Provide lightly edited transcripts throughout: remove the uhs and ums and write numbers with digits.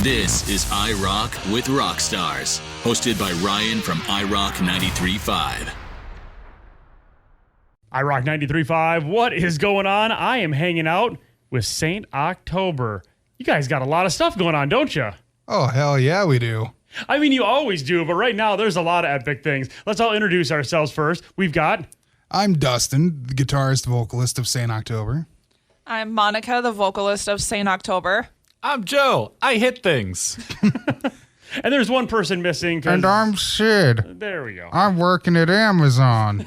This is iRock with Rockstars, hosted by Ryan from iRock 93.5. iRock 93.5, what is going on? I am hanging out with St. October. You guys got a lot of stuff going on, don't you? Oh, hell yeah, we do. I mean, you always do, but right now there's a lot of epic things. Let's all introduce ourselves first. We've got... I'm Dustin, the guitarist, vocalist of St. October. I'm Monica, the vocalist of St. October. I'm Joe. I hit things. And there's one person missing. And I'm Sid. There we go. I'm working at Amazon.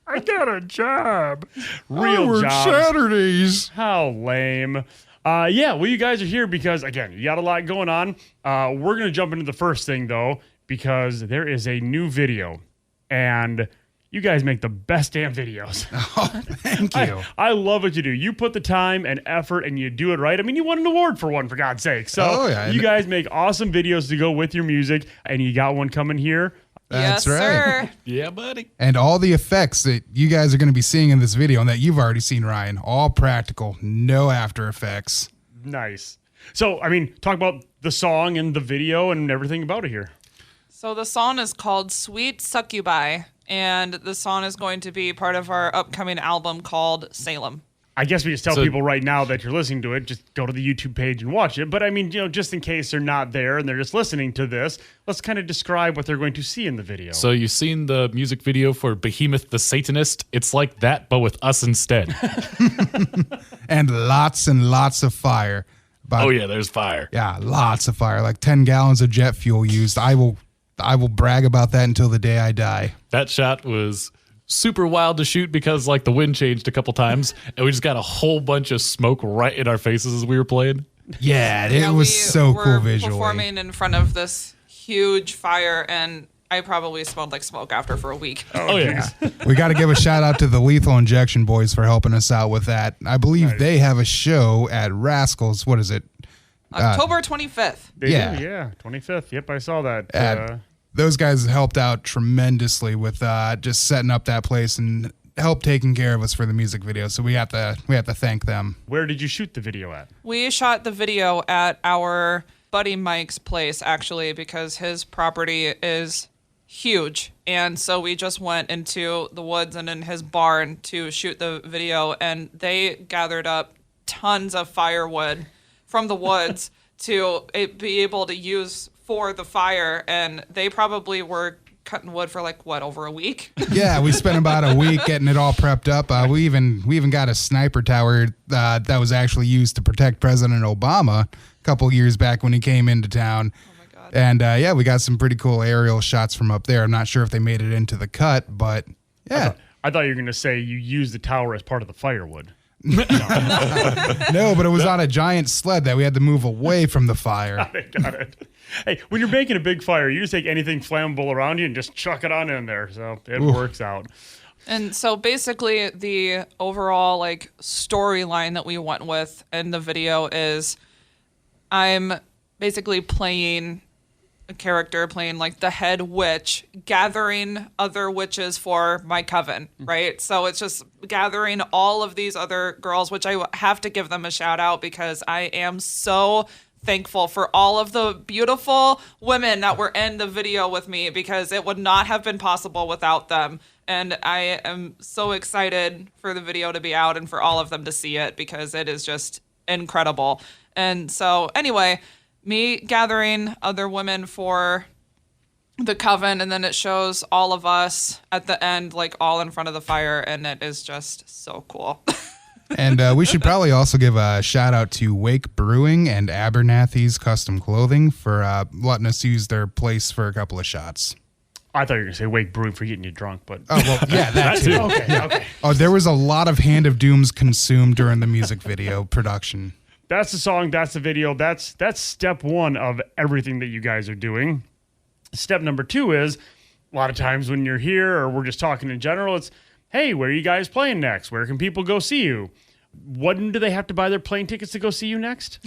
I got a job. I Real work jobs. Saturdays. How lame. Well, you guys are here because, again, you got a lot going on. We're going to jump into the first thing, though, because there is a new video. And you guys make the best damn videos. Oh, thank you. I love what you do. You put the time and effort and you do it right. I mean, you won an award for one, for God's sake. So you guys make awesome videos to go with your music, and you got one coming here. That's yes, right. Sir. Yeah, buddy. And all the effects that you guys are going to be seeing in this video and that you've already seen, Ryan, all practical, no After Effects. Nice. So, I mean, talk about the song and the video and everything about it here. So the song is called Sweet Succubi, and the song is going to be part of our upcoming album called Salem. I guess we just tell people right now that you're listening to it, just go to the YouTube page and watch it. But I mean, just in case they're not there and they're just listening to this, let's kind of describe what they're going to see in the video. So you've seen the music video for Behemoth the Satanist? It's like that, but with us instead. And lots of fire. Oh, yeah, there's fire. Yeah, lots of fire. Like 10 gallons of jet fuel used. I will brag about that until the day I die. That shot was super wild to shoot because like the wind changed a couple times and we just got a whole bunch of smoke right in our faces as we were playing. Yeah, it was so cool visually. Performing in front of this huge fire, and I probably smelled like smoke after for a week. Oh yeah. We got to give a shout out to the Lethal Injection boys for helping us out with that. I believe they have a show at Rascals. What is it? October 25th. They do, 25th. Yep, I saw that. Those guys helped out tremendously with just setting up that place and help taking care of us for the music video. So we have to thank them. Where did you shoot the video at? We shot the video at our buddy Mike's place, actually, because his property is huge. And so we just went into the woods and in his barn to shoot the video, and they gathered up tons of firewood from the woods to be able to use for the fire, and they probably were cutting wood for over a week. Yeah, we spent about a week getting it all prepped up. We even got a sniper tower that was actually used to protect President Obama a couple years back when he came into town. Oh my God. And we got some pretty cool aerial shots from up there. I'm not sure if they made it into the cut, but yeah. I thought you were going to say you used the tower as part of the firewood. No, but it was on a giant sled that we had to move away from the fire. Got it. Hey, when you're making a big fire, you just take anything flammable around you and just chuck it on in there. So it works out. And so basically the overall storyline that we went with in the video is I'm basically playing a character, playing the head witch, gathering other witches for my coven, right? So it's just gathering all of these other girls, which I have to give them a shout out because I am so thankful for all of the beautiful women that were in the video with me, because it would not have been possible without them. And I am so excited for the video to be out and for all of them to see it, because it is just incredible. And so anyway, me gathering other women for the coven, and then it shows all of us at the end, all in front of the fire, and it is just so cool. And we should probably also give a shout out to Wake Brewing and Abernathy's Custom Clothing for letting us use their place for a couple of shots. I thought you were going to say Wake Brewing for getting you drunk, but... Oh, well, yeah, that too. Okay. Oh, there was a lot of Hand of Dooms consumed during the music video production. That's the song, that's the video, that's step one of everything that you guys are doing. Step number two is, a lot of times when you're here or we're just talking in general, it's, hey, where are you guys playing next? Where can people go see you? When do they have to buy their plane tickets to go see you next?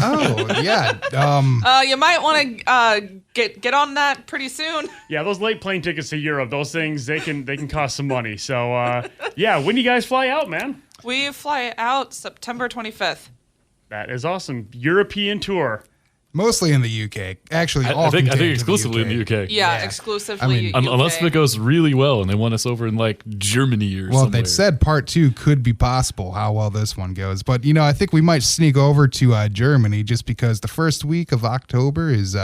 Oh, yeah. You might want to get on that pretty soon. Yeah, those late plane tickets to Europe, those things, they can cost some money. So, when do you guys fly out, man? We fly out September 25th. That is awesome. European tour. Mostly in the UK. Actually, all I think contained to exclusively in the UK. Yeah, Yeah. exclusively. Unless UK. it goes really well and they want us over in like Germany or Well, somewhere. they said part 2 could be possible, how well this one goes. But, I think we might sneak over to Germany just because the first week of October is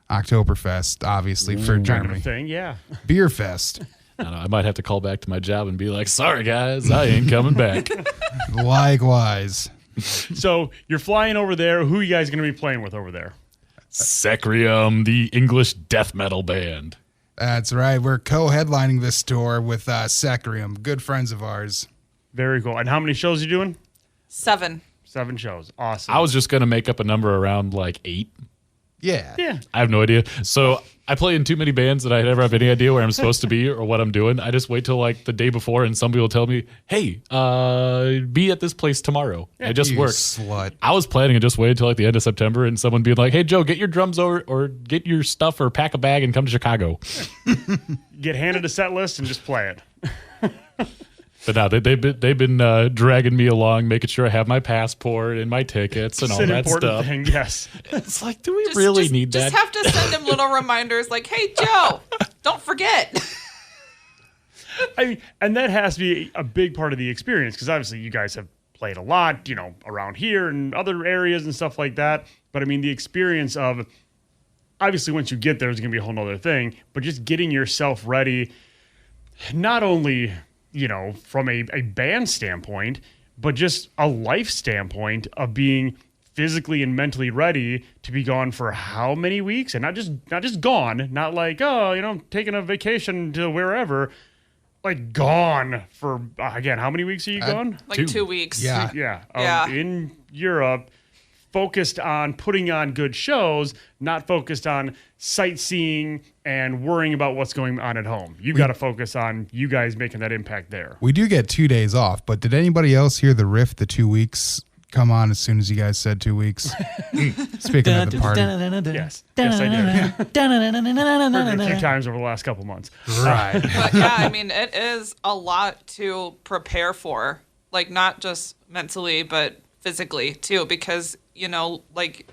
Oktoberfest, obviously, for Kind of Germany. a thing, yeah. Beer Fest. I don't know, I might have to call back to my job and be like, sorry, guys, I ain't coming back. Likewise. So you're flying over there. Who are you guys going to be playing with over there? Sacrium, the English death metal band. That's right. We're co-headlining this tour with Sacrium, good friends of ours. Very cool. And how many shows are you doing? 7. 7 shows. Awesome. I was just going to make up a number around like 8. Yeah. Yeah. I have no idea. So I play in too many bands that I never have any idea where I'm supposed to be or what I'm doing. I just wait till like the day before and somebody will tell me, hey, be at this place tomorrow. It just You works. slut. I was planning to just wait until like the end of September and someone being like, hey, Joe, get your drums over or get your stuff or pack a bag and come to Chicago. Get handed a set list and just play it. But no, they've been dragging me along, making sure I have my passport and my tickets and It's all an that important stuff. thing, yes. It's like, do we really need that? Just have to send him little reminders like, hey, Joe, don't forget. I mean, and that has to be a big part of the experience because obviously you guys have played a lot, around here and other areas and stuff like that. But I mean, the experience of obviously once you get there, it's going to be a whole nother thing, but just getting yourself ready, not only, from a band standpoint, but just a life standpoint of being physically and mentally ready to be gone for how many weeks, and not just gone, not like, taking a vacation to wherever, like gone for again, how many weeks are you gone? Like 2 weeks. Yeah. Yeah, in Europe, focused on putting on good shows, not focused on sightseeing and worrying about what's going on at home. You got to focus on you guys making that impact there. We do get 2 days off, but did anybody else hear the riff, the 2 weeks, come on as soon as you guys said 2 weeks? Speaking of the party. Yes, I did. Heard it a few times over the last couple months. Right. But yeah, I mean, it is a lot to prepare for, like not just mentally, but physically too, because, like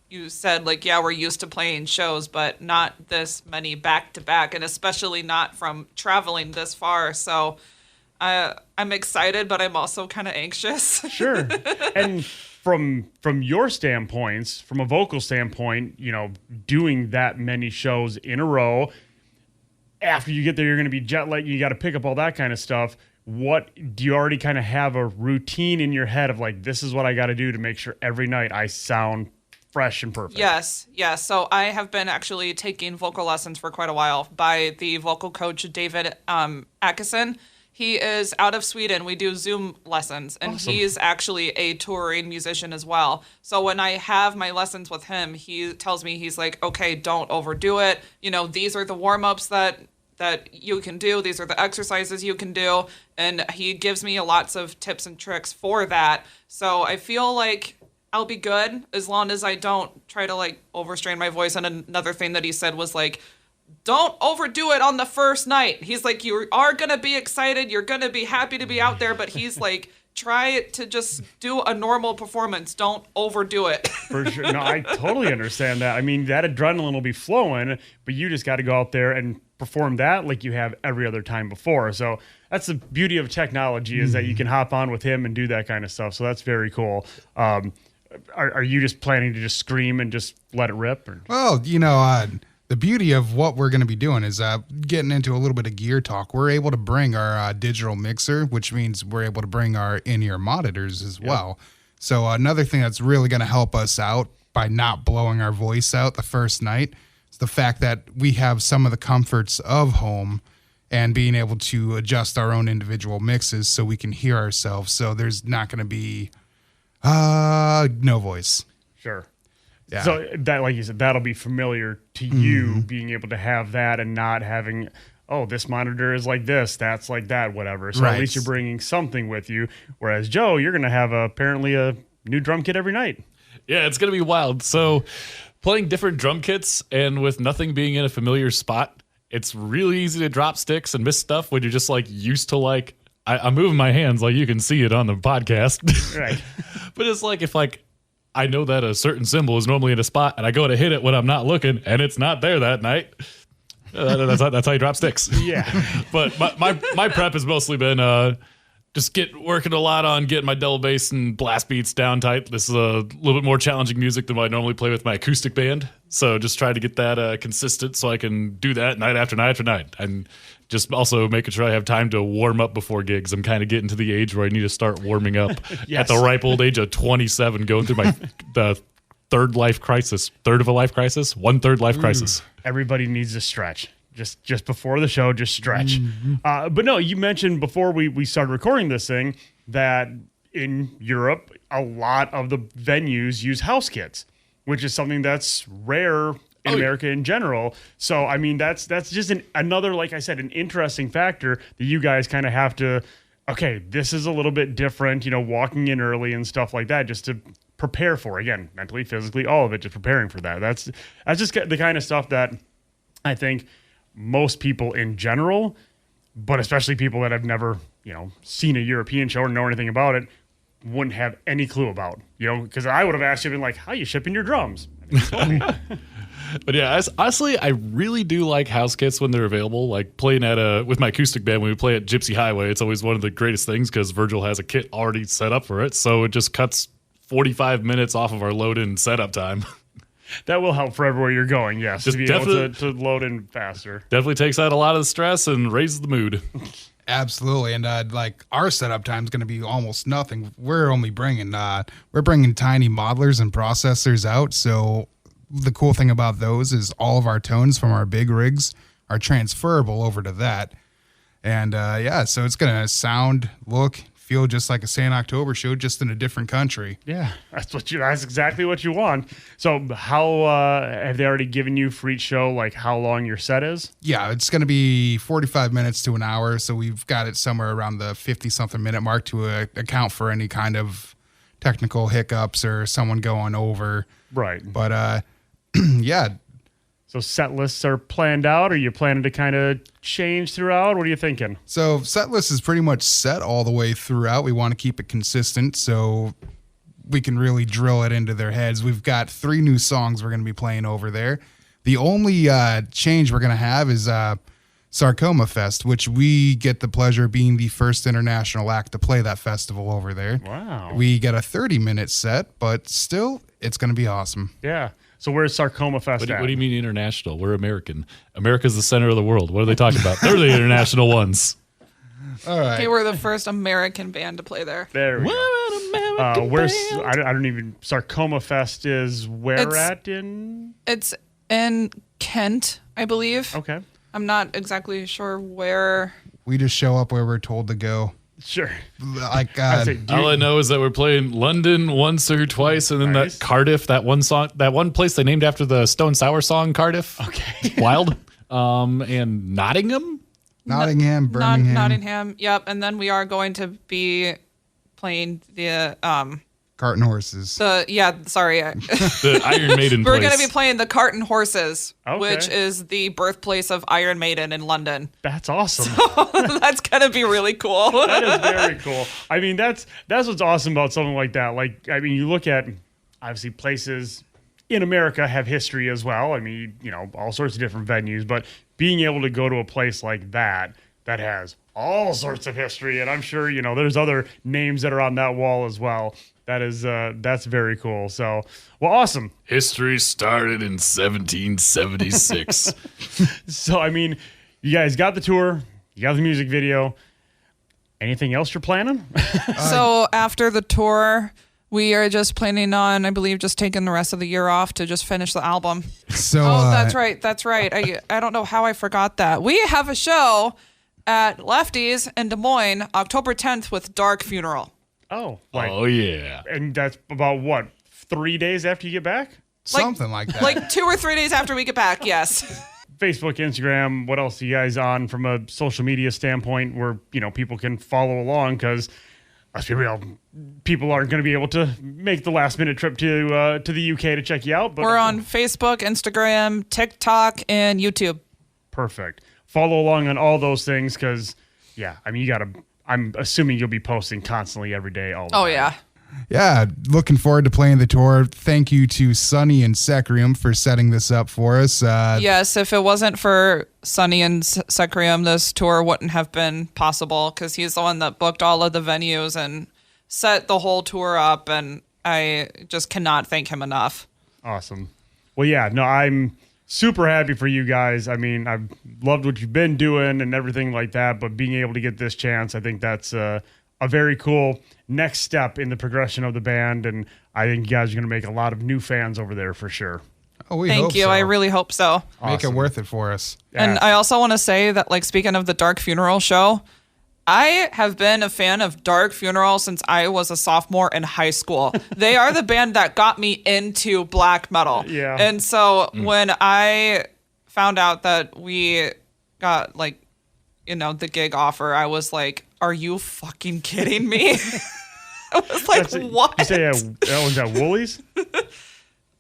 you said, like, yeah, we're used to playing shows, but not this many back to back, and especially not from traveling this far. So I'm excited, but I'm also kind of anxious. Sure. And from your standpoints, from a vocal standpoint, doing that many shows in a row, after you get there, you're going to be jet lagged. You got to pick up all that kind of stuff. What do you already kind of have a routine in your head of like, this is what I got to do to make sure every night I sound fresh and perfect? Yes. So I have been actually taking vocal lessons for quite a while by the vocal coach, David Ackesson. He is out of Sweden. We do Zoom lessons, and Awesome. he's actually a touring musician as well. So when I have my lessons with him, he tells me, he's like, okay, don't overdo it. These are the warm-ups that you can do. These are the exercises you can do. And he gives me lots of tips and tricks for that. So I feel like I'll be good as long as I don't try to like overstrain my voice. And another thing that he said was like, don't overdo it on the first night. He's like, you are going to be excited. You're going to be happy to be out there. But he's like, try to just do a normal performance. Don't overdo it. For sure. No, I totally understand that. I mean, that adrenaline will be flowing, but you just got to go out there and perform that like you have every other time before. So that's the beauty of technology is that you can hop on with him and do that kind of stuff. So that's very cool. Are you just planning to just scream and just let it rip? Or? Well, the beauty of what we're going to be doing is getting into a little bit of gear talk. We're able to bring our digital mixer, which means we're able to bring our in-ear monitors as well. So another thing that's really going to help us out by not blowing our voice out the first night is the fact that we have some of the comforts of home and being able to adjust our own individual mixes so we can hear ourselves. So there's not going to be no voice. Sure. Yeah. So that, like you said, that'll be familiar to you being able to have that and not having, oh, this monitor is like this, that's like that, whatever. So Right. at least you're bringing something with you. Whereas Joe, you're going to have apparently a new drum kit every night. Yeah, it's going to be wild. So playing different drum kits and with nothing being in a familiar spot, it's really easy to drop sticks and miss stuff when you're just like used to like, I'm moving my hands like you can see it on the podcast. Right. But it's like if like I know that a certain symbol is normally in a spot, and I go to hit it when I'm not looking, and it's not there that night. That's how you drop sticks. Yeah. But my prep has mostly been just working a lot on getting my double bass and blast beats down tight. This is a little bit more challenging music than what I normally play with my acoustic band. So just try to get that consistent so I can do that night after night after night. And just also making sure I have time to warm up before gigs. I'm kind of getting to the age where I need to start warming up Yes. at the ripe old age of 27, going through the third of a life crisis, 1/3 life crisis. Everybody needs to stretch. Just before the show, just stretch. But no, you mentioned before we started recording this thing that in Europe, a lot of the venues use house kits, which is something that's rare in America in general. So, I mean, that's just another, like I said, an interesting factor that you guys kind of have to, okay, this is a little bit different, walking in early and stuff like that, just to prepare for, again, mentally, physically, all of it, just preparing for that. That's just the kind of stuff that I think most people in general, but especially people that have never, seen a European show or know anything about it, wouldn't have any clue about, because I would have asked you, been like, how are you shipping your drums? But yeah, honestly, I really do like house kits when they're available. Like playing with my acoustic band, when we play at Gypsy Highway, it's always one of the greatest things because Virgil has a kit already set up for it. So it just cuts 45 minutes off of our load-in setup time. That will help for everywhere you're going, yes, Just to be able to load in faster. Definitely takes out a lot of the stress and raises the mood. Absolutely, and like our setup time is going to be almost nothing. We're only bringing tiny modelers and processors out. So the cool thing about those is all of our tones from our big rigs are transferable over to that, and so it's going to sound, look, feel just like a St. October show, just in a different country. Yeah, that's exactly what you want. So how have they already given you for each show, like how long your set is? Yeah, it's going to be 45 minutes to an hour. So we've got it somewhere around the 50-something minute mark to account for any kind of technical hiccups or someone going over. Right. But yeah. So set lists are planned out. Are you planning to kind of change throughout? What are you thinking? So set list is pretty much set all the way throughout. We want to keep it consistent so we can really drill it into their heads. We've got 3 new songs we're going to be playing over there. The only change we're going to have is Sarcoma Fest, which we get the pleasure of being the first international act to play that festival over there. Wow. We get a 30-minute set, but still, it's going to be awesome. Yeah. So where's Sarcoma Fest at? What do you mean international? We're American. America's the center of the world. What are they talking about? They're the international ones. All right. Okay, we're the first American band to play there. There we go. We're an American Where's band. I don't even Sarcoma Fest is where at in? It's in Kent, I believe. Okay. I'm not exactly sure where. We just show up where we're told to go. Sure. Like, I'd say, All I know is that we're playing London once or twice, and then Nice. that Cardiff, that one place they named after the Stone Sour song, Cardiff. Okay. Wild. And Nottingham. Nottingham, Birmingham. Nottingham. Yep. And then we are going to be playing the Cart and horses. the Iron Maiden we're place. going to be playing the Cart and Horses, Okay. which is the birthplace of Iron Maiden in London. That's awesome. That's going to be really cool. That is very cool. I mean, that's what's awesome about something like that. Like, I mean, you look at obviously places in America have history as well. I mean, all sorts of different venues, but being able to go to a place like that has all sorts of history, and I'm sure there's other names that are on that wall as well. That's very cool. So, well, awesome. History started in 1776. So, I mean, you guys got the tour, you got the music video. Anything else you're planning? So after the tour, we are just planning on, I believe, just taking the rest of the year off to just finish the album. So, Oh, that's right. That's right. I don't know how I forgot that. We have a show at Lefty's in Des Moines, October 10th with Dark Funeral. Oh, Oh, yeah. and that's about what, 3 days after you get back? something like that. Like 2 or 3 days after we get back, yes. Facebook, Instagram, what else are you guys on from a social media standpoint where, people can follow along? Because let's be real, people aren't going to be able to make the last minute trip to the UK to check you out. But We're on Facebook, Instagram, TikTok, and YouTube. Perfect. Follow along on all those things because, yeah, I mean, I'm assuming you'll be posting constantly every day, all the time. Oh, yeah. Yeah, looking forward to playing the tour. Thank you to Sonny and Secrium for setting this up for us. Yes, if it wasn't for Sonny and Secrium, this tour wouldn't have been possible because he's the one that booked all of the venues and set the whole tour up, and I just cannot thank him enough. Awesome. Well, yeah, no, I'm super happy for you guys. I mean, I've loved what you've been doing and everything like that, but being able to get this chance, I think that's a very cool next step in the progression of the band, and I think you guys are going to make a lot of new fans over there for sure. Oh, we Thank hope you. so. I really hope so. Make Awesome. it worth it for us. And I also want to say that, like, speaking of the Dark Funeral show, I have been a fan of Dark Funeral since I was a sophomore in high school. They are the band that got me into black metal. Yeah. And so when I found out that we got, like, you know, the gig offer, I was like, are you fucking kidding me? I was like, what? You say that was at Woolies?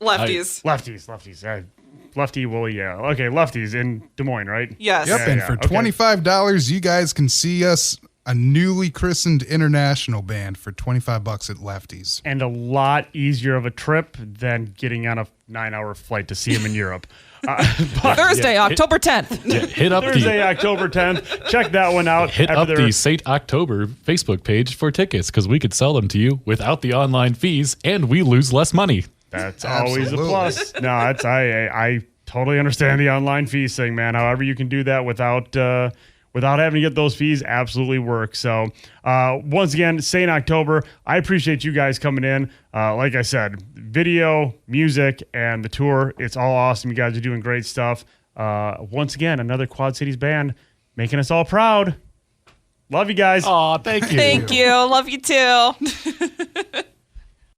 Lefties. Lefties. Lefty Woolly, yeah. Okay, Lefties in Des Moines, right? Yes. Yep, and for okay. $25, you guys can see us, a newly christened international band, for $25 at Lefties. And a lot easier of a trip than getting on a 9-hour flight to see them in Europe. Thursday, October 10th. Yeah, hit up Thursday, the October 10th. Check that one out. hit after up their- the Saint October Facebook page for tickets because we could sell them to you without the online fees, and we lose less money. That's always a Absolutely. plus. No, that's I totally understand the online fees thing, man. However you can do that without having to get those fees, absolutely works. So once again, Saint October, I appreciate you guys coming in. Like I said, video, music, and the tour, it's all awesome. You guys are doing great stuff. Once again, another Quad Cities band making us all proud. Love you guys. Aw, thank you. Thank you. Love you too.